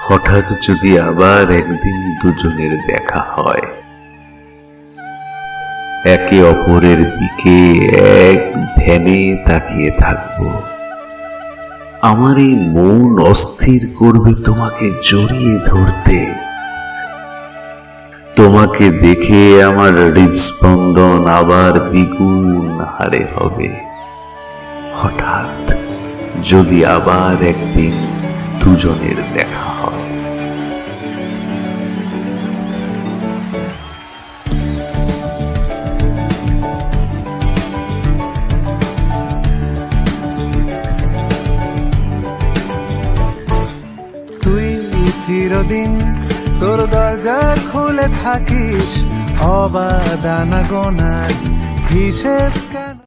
হঠাৎ যদি আবার একদিন দুজনের দেখা হয়, একে অপরের দিকে এক ধ্যানে তাকিয়ে থাকব। আমার এই মন অস্থির করবে তোমাকে জড়িয়ে ধরতে। তোমাকে দেখে আমার হৃদস্পন্দন আবার দ্বিগুণ হারে হবে। হঠাৎ যদি আবার একদিন দুজনের দেখা হয়। তুই চিরদিন তোর দরজা খুলে থাকিস, অবাদানা গোনার হিসেব